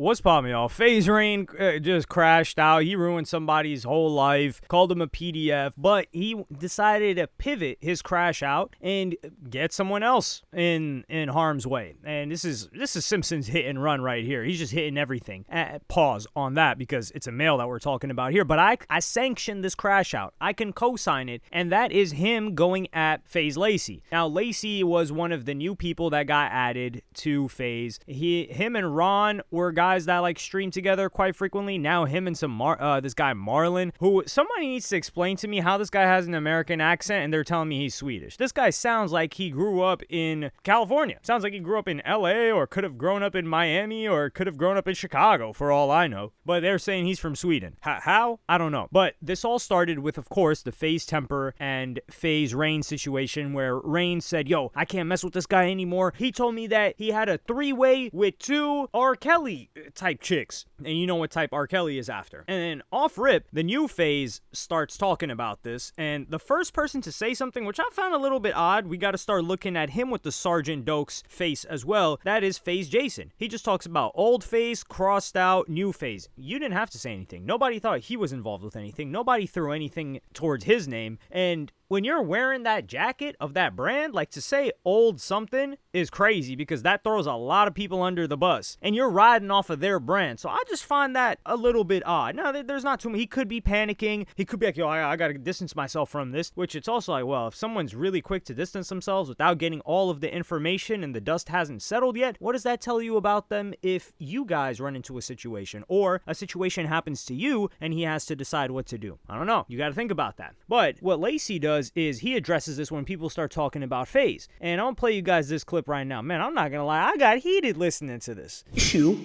What's popping, y'all? FaZe Rain just crashed out. He ruined somebody's whole life, called him a PDF, but he decided to pivot his crash out and get someone else in harm's way. And this is Simpson's hit and run right here. He's just hitting everything. Pause on that because it's a male that we're talking about here. But I sanctioned this crash out. I can co-sign it, and that is him going at FaZe Lacy. Now, Lacy was one of the new people that got added to FaZe. Him and Ron were guys that like stream together quite frequently. Now him and this guy Marlon, who somebody needs to explain to me how this guy has an American accent and they're telling me he's Swedish. This guy sounds like he grew up in California. Sounds like he grew up in LA or could have grown up in Miami or could have grown up in Chicago for all I know. But they're saying he's from Sweden. How? I don't know. But this all started with, of course, the FaZe Temper and FaZe Rain situation where Rain said, yo, I can't mess with this guy anymore. He told me that he had a three-way with two R. Kelly type chicks. And you know what type R. Kelly is after. And then off rip, the new FaZe starts talking about this. And the first person to say something, which I found a little bit odd, we got to start looking at him with the Sergeant Dokes face as well. That is FaZe Jason. He just talks about old FaZe, crossed out, new FaZe. You didn't have to say anything. Nobody thought he was involved with anything. Nobody threw anything towards his name. And when you're wearing that jacket of that brand, like to say old something is crazy because that throws a lot of people under the bus and you're riding off of their brand. So I just find that a little bit odd. Now, there's not too many. He could be panicking. He could be like, yo, I got to distance myself from this, which it's also like, well, if someone's really quick to distance themselves without getting all of the information and the dust hasn't settled yet, what does that tell you about them if you guys run into a situation or a situation happens to you and he has to decide what to do? I don't know. You got to think about that. But what Lacy does is he addresses this when people start talking about FaZe. And I'm going to play you guys this clip right now. Man, I'm not going to lie. I got heated listening to this. Issue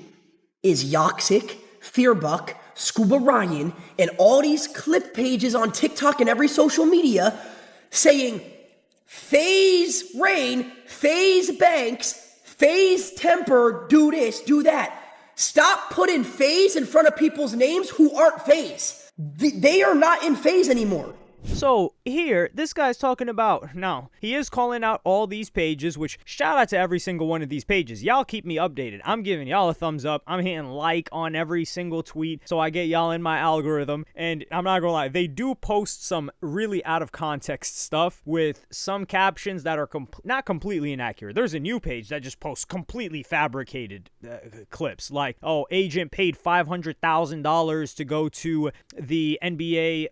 is Yoxic, Fearbuck, Scuba Ryan, and all these clip pages on TikTok and every social media saying FaZe Rain, FaZe Banks, FaZe Temper, do this, do that. Stop putting FaZe in front of people's names who aren't FaZe. They are not in FaZe anymore. So here, this guy's talking about, now, he is calling out all these pages, which shout out to every single one of these pages. Y'all keep me updated. I'm giving y'all a thumbs up. I'm hitting like on every single tweet so I get y'all in my algorithm. And I'm not gonna lie, they do post some really out of context stuff with some captions that are not completely inaccurate. There's a new page that just posts completely fabricated clips like, oh, agent paid $500,000 to go to the NBA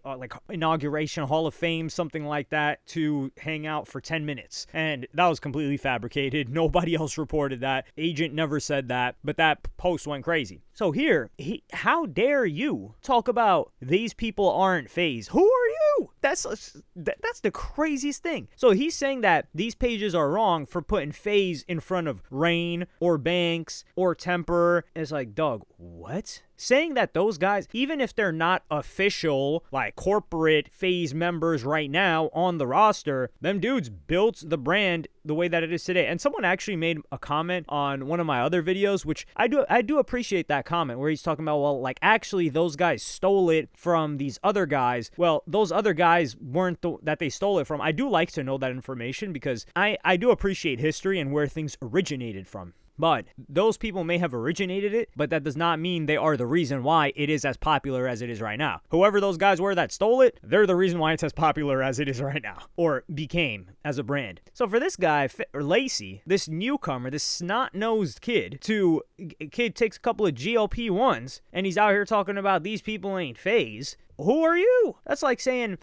inauguration Hall of Fame, something like that, to hang out for 10 minutes. And that was completely fabricated. Nobody else reported that. Agent never said that, but that post went crazy. So here, how dare you talk about these people aren't FaZe? Who are you? That's the craziest thing. So he's saying that these pages are wrong for putting FaZe in front of Rain or Banks or Temper. It's like, dog, what? Saying that those guys, even if they're not official, like corporate FaZe members right now on the roster, them dudes built the brand the way that it is today. And someone actually made a comment on one of my other videos, which I do appreciate that comment, where he's talking about, well, like, actually those guys stole it from these other guys. Well, those other guys weren't that they stole it from. I do like to know that information because I do appreciate history and where things originated from. But those people may have originated it, but that does not mean they are the reason why it is as popular as it is right now. Whoever those guys were that stole it, they're the reason why it's as popular as it is right now, or became as a brand. So for this guy, Lacy, this newcomer, this snot-nosed kid takes a couple of GLP-1s, and he's out here talking about these people ain't FaZe. Who are you? That's like saying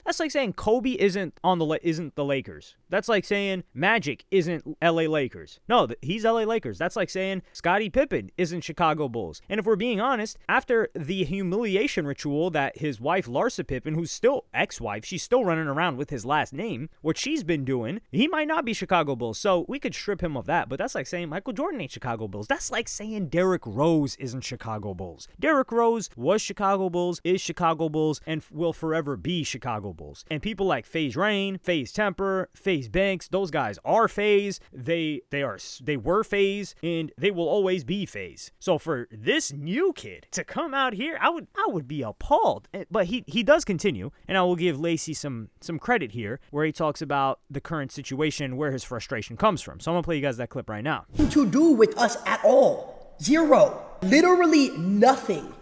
Kobe isn't the Lakers. That's like saying Magic isn't LA Lakers. No, he's LA Lakers. That's like saying Scottie Pippen isn't Chicago Bulls. And if we're being honest, after the humiliation ritual that his wife Larsa Pippen, who's still ex-wife, she's still running around with his last name, what she's been doing, he might not be Chicago Bulls. So we could strip him of that, but that's like saying Michael Jordan ain't Chicago Bulls. That's like saying Derrick Rose isn't Chicago Bulls. Derrick Rose was Chicago Bulls, is Chicago Bulls, and will forever be Chicago Bulls. And people like FaZe Rain, FaZe Temper, FaZe Banks, those guys are FaZe. They were FaZe, and they will always be FaZe. So for this new kid to come out here, I would be appalled. But he does continue, and I will give Lacy some credit here, where he talks about the current situation, where his frustration comes from. So I'm gonna play you guys that clip right now. To do with us at all. Zero. Literally nothing.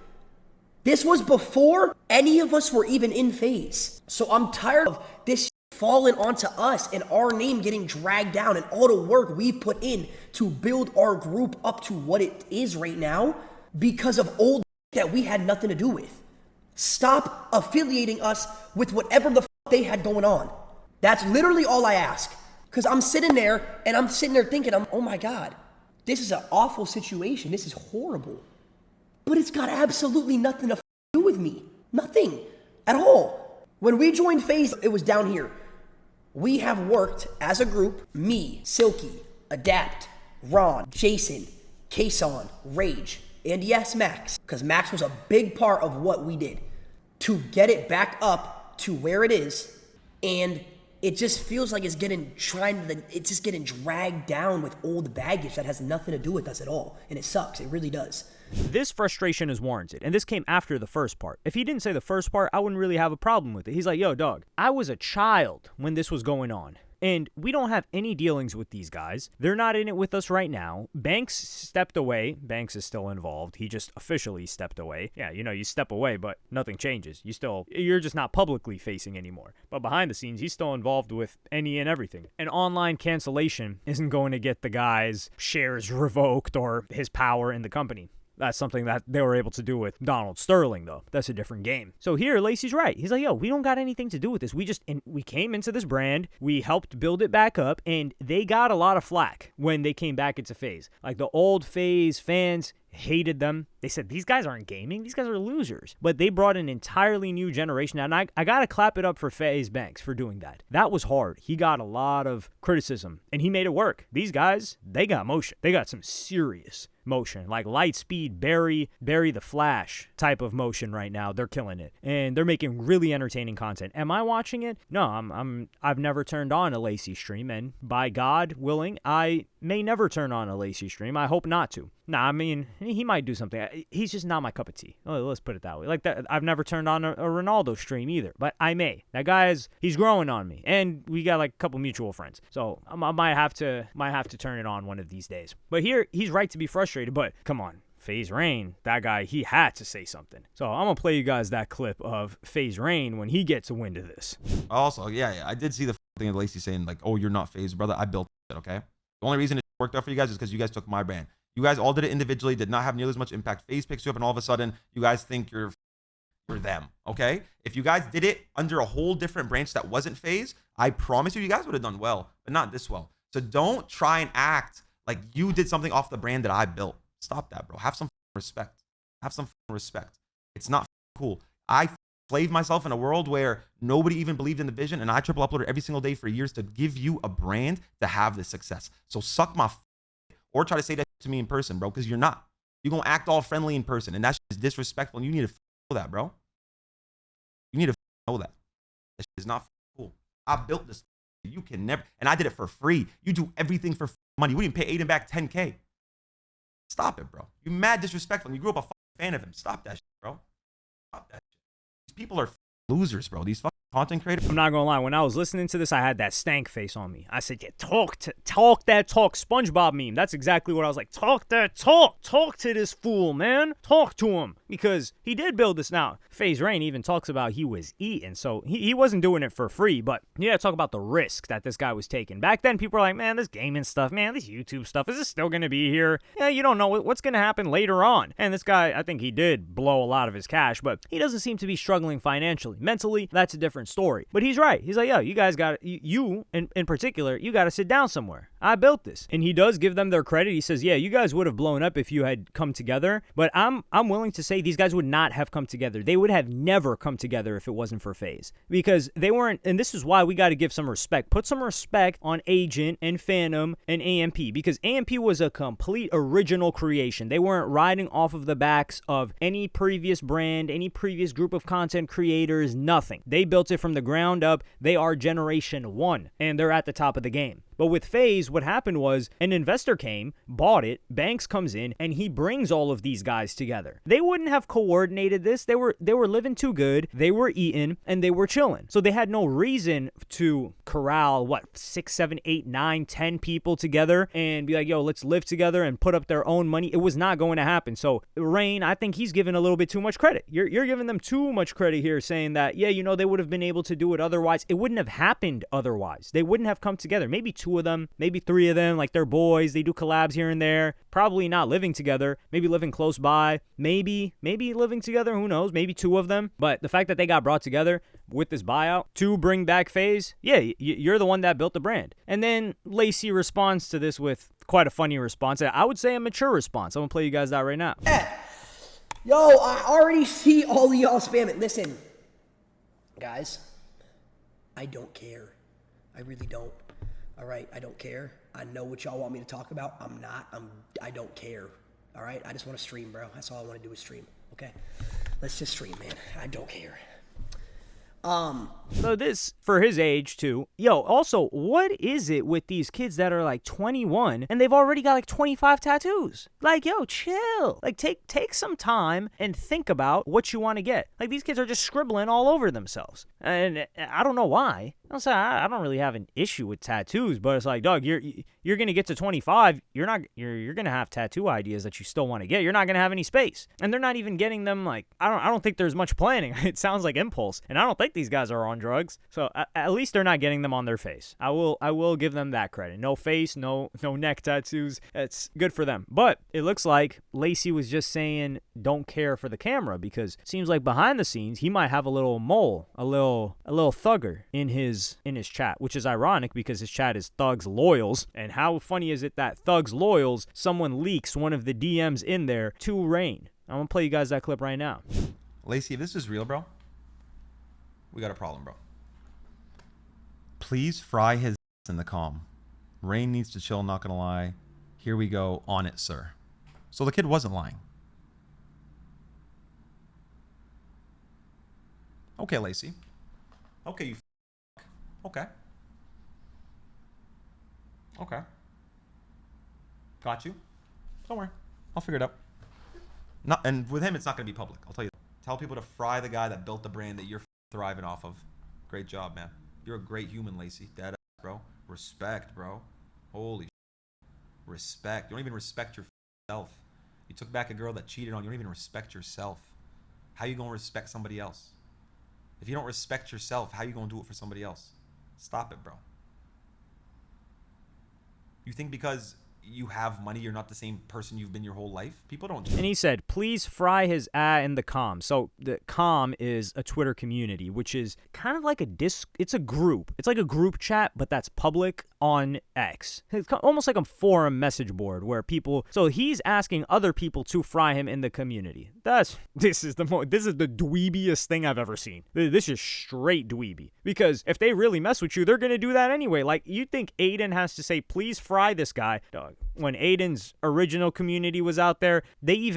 This was before any of us were even in FaZe. So I'm tired of this falling onto us and our name getting dragged down and all the work we've put in to build our group up to what it is right now because of old that we had nothing to do with. Stop affiliating us with whatever the they had going on. That's literally all I ask. Because I'm sitting there thinking, oh my God, this is an awful situation. This is horrible. But it's got absolutely nothing to do with me. Nothing at all. When we joined FaZe, it was down here. We have worked as a group, me, Silky, Adapt, Ron, Jason, Kason, Rage, and yes, Max, because Max was a big part of what we did to get it back up to where it is, and it just feels like it's just getting dragged down with old baggage that has nothing to do with us at all, and it sucks. It really does. This frustration is warranted, and this came after the first part. If he didn't say the first part, I wouldn't really have a problem with it. He's like, yo, dog, I was a child when this was going on. And we don't have any dealings with these guys. They're not in it with us right now. Banks stepped away. Banks is still involved. He just officially stepped away. Yeah, you step away, but nothing changes. You're just not publicly facing anymore. But behind the scenes, he's still involved with any and everything. An online cancellation isn't going to get the guy's shares revoked or his power in the company. That's something that they were able to do with Donald Sterling, though. That's a different game. So here, Lacy's right. He's like, yo, we don't got anything to do with this. We came into this brand, we helped build it back up, and they got a lot of flack when they came back into FaZe. Like, the old FaZe fans hated them. They said, these guys aren't gaming. These guys are losers. But they brought an entirely new generation. And I got to clap it up for FaZe Banks for doing that. That was hard. He got a lot of criticism, and he made it work. These guys, they got motion. They got some serious motion, like Lightspeed, Barry the Flash type of motion right now. They're killing it, and they're making really entertaining content. Am I watching it? No, I've never turned on a Lacy stream, and by God willing, I may never turn on a Lacy stream. I hope not to. Nah, I mean, he might do something. He's just not my cup of tea. Let's put it that way. Like that, I've never turned on a Ronaldo stream either, but I may. That guy's he's growing on me, and we got like a couple mutual friends, so I might have to turn it on one of these days. But here, he's right to be frustrated. But come on, FaZe Rain, that guy, he had to say something. So I'm gonna play you guys that clip of FaZe Rain when he gets a wind of this. Also, yeah, I did see the thing of Lacy saying like, "Oh, you're not FaZe, brother. I built it." Okay. The only reason it worked out for you guys is because you guys took my brand. You guys all did it individually, did not have nearly as much impact. FaZe picks you up, and all of a sudden, you guys think you're them. Okay. If you guys did it under a whole different branch that wasn't FaZe, I promise you guys would have done well, but not this well. So don't try and act like you did something off the brand that I built. Stop that, bro. Have some respect. Have some respect. It's not cool. I slaved myself in a world where nobody even believed in the vision, and I triple uploaded every single day for years to give you a brand to have this success. So suck my or try to say that to me in person, bro, because you're not. You're going to act all friendly in person, and that's just disrespectful, and you need to know that, bro. You need to know that. That shit is not cool. I built this. You can never, and I did it for free. You do everything for money. We didn't pay Aiden back 10K. Stop it, bro. You're mad disrespectful. You grew up a fan of him. Stop that shit, bro. Stop that shit. These people are losers, bro. These fucking content creators. I'm not gonna lie. When I was listening to this, I had that stank face on me. I said, yeah, talk that talk. SpongeBob meme. That's exactly what I was like. Talk that talk. Talk to this fool, man. Talk to him. Because he did build this now. FaZe Rain even talks about he was eating. So he wasn't doing it for free. But yeah, talk about the risk that this guy was taking. Back then, people were like, man, this gaming stuff, man, this YouTube stuff, is this still going to be here? Yeah, you don't know what's going to happen later on. And this guy, I think he did blow a lot of his cash, but he doesn't seem to be struggling financially. Mentally, that's a different story. But he's right. He's like, yo, you guys got you in particular, you got to sit down somewhere. I built this. And he does give them their credit. He says, yeah, you guys would have blown up if you had come together. But I'm willing to say these guys would not have come together. They would have never come together if it wasn't for FaZe. Because they weren't, and this is why we got to give some respect. Put some respect on Agent and Phantom and AMP. Because AMP was a complete original creation. They weren't riding off of the backs of any previous brand, any previous group of content creators, nothing. They built it from the ground up. They are generation 1, and they're at the top of the game. But with FaZe, what happened was an investor came, bought it, Banks comes in, and he brings all of these guys together. They wouldn't have coordinated this. They were living too good. They were eating and they were chilling. So they had no reason to corral 6, 7, 8, 9, 10 people together and be like, yo, let's live together and put up their own money. It was not going to happen. So Rain, I think he's giving a little bit too much credit. You're giving them too much credit here, saying that, yeah, they would have been able to do it otherwise. It wouldn't have happened otherwise. They wouldn't have come together. Maybe 2 of them, maybe 3 of them, like they're boys. They do collabs here and there. Probably not living together. Maybe living close by. Maybe living together. Who knows? Maybe 2 of them. But the fact that they got brought together with this buyout to bring back FaZe, yeah, you're the one that built the brand. And then Lacy responds to this with quite a funny response. I would say a mature response. I'm going to play you guys that right now. Yo, I already see all of y'all spamming. Listen, guys, I don't care. I really don't. All right, I don't care. I know what y'all want me to talk about. I don't care. All right, I just want to stream, bro. That's all I want to do is stream. Okay, let's just stream, man. I don't care. So this, for his age too. Yo, also, what is it with these kids that are like 21 and they've already got like 25 tattoos? Like, yo, chill. Like, take some time and think about what you want to get. Like, these kids are just scribbling all over themselves. And I don't know why. I don't really have an issue with tattoos, but it's like, dog, you're gonna get to 25, you're gonna have tattoo ideas that you still want to get. You're not gonna have any space, and they're not even getting them. Like, I don't think there's much planning. It sounds like impulse, and I don't think these guys are on drugs. So at least they're not getting them on their face. I will give them that credit. No face, no neck tattoos. It's good for them. But it looks like Lacy was just saying don't care for the camera, because it seems like behind the scenes he might have a little mole, a little thugger in his chat, which is ironic because his chat is Thugs Loyals. And how funny is it that Thugs Loyals, someone leaks one of the DMs in there to Rain? I'm gonna play you guys that clip right now. Lacy, if this is real, bro, we got a problem, bro. Please fry his in the calm. Rain needs to chill, not gonna lie. Here we go, on it, sir. So the kid wasn't lying. Okay, Lacy. Okay, you okay. Okay. Got you. Don't worry. I'll figure it out. And with him, it's not going to be public. I'll tell you. Tell people to fry the guy that built the brand that you're thriving off of. Great job, man. You're a great human, Lacy. Dead ass, bro. Respect, bro. Holy respect. You don't even respect yourself. You took back a girl that cheated on you. You don't even respect yourself. How you going to respect somebody else? If you don't respect yourself, how you going to do it for somebody else? Stop it, bro. You think because you have money, you're not the same person you've been your whole life? People don't. And he said, please fry his in the com. So the com is a Twitter community, which is kind of like it's a group. It's like a group chat, but that's public on X. It's almost like a forum message board where people, so he's asking other people to fry him in the community. This is the dweebiest thing I've ever seen. This is straight dweeby. Because if they really mess with you, they're going to do that anyway. Like, you think Aiden has to say, please fry this guy? Dog. When Aiden's original community was out there, they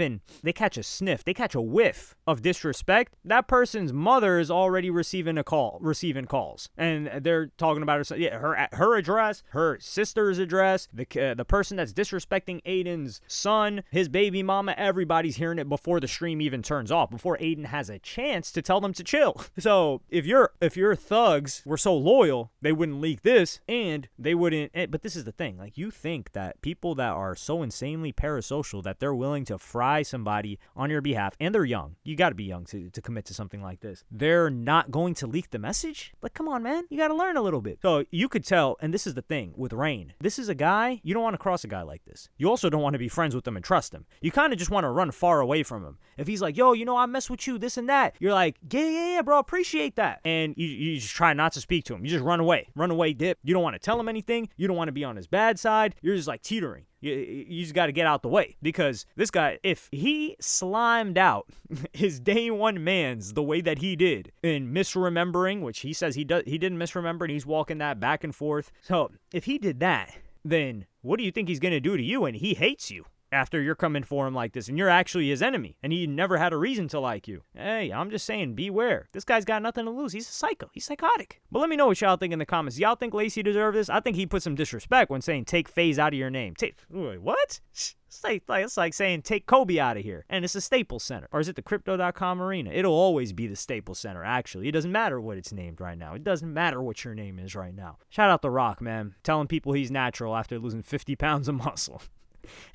catch a sniff, they catch a whiff of disrespect. That person's mother is already receiving calls. And they're talking about her address, her sister's address, the person that's disrespecting Aiden's son, his baby mama, everybody's hearing it before the stream even turns off, before Aiden has a chance to tell them to chill. So if your thugs were so loyal, they wouldn't leak this, and they wouldn't. But this is the thing, like, you think that people that are so insanely parasocial that they're willing to fry somebody on your behalf, and they're young. You got to be young to commit to something like this. They're not going to leak the message? Like, come on, man. You got to learn a little bit. So you could tell, and this is the thing with Rain. This is a guy, you don't want to cross a guy like this. You also don't want to be friends with him and trust him. You kind of just want to run far away from him. If he's like, yo, I mess with you, this and that, you're like, yeah, bro, appreciate that. And you just try not to speak to him. You just run away, dip. You don't want to tell him anything. You don't want to be on his bad side. You're just like teetering. You just got to get out the way, because this guy, if he slimed out his day one mans the way that he did in misremembering, which he says he didn't misremember, and he's walking that back and forth. So if he did that, then what do you think he's going to do to you? And he hates you. after you're coming for him like this, and you're actually his enemy, and he never had a reason to like you. Hey, I'm just saying, beware. This guy's got nothing to lose. He's a psycho. He's psychotic. But let me know what y'all think in the comments. Y'all think Lacy deserved this? I think he put some disrespect when saying take FaZe out of your name. Wait, what? It's like saying take Kobe out of here. And it's a Staples Center. Or is it the Crypto.com Arena? It'll always be the Staples Center, actually. It doesn't matter what it's named right now. It doesn't matter what your name is right now. Shout out The Rock, man. Telling people he's natural after losing 50 pounds of muscle.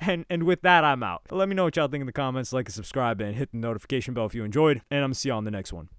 And with that, I'm out. Let me know what y'all think in the comments. Like and subscribe and hit the notification bell if you enjoyed. And I'm going to see y'all on the next one.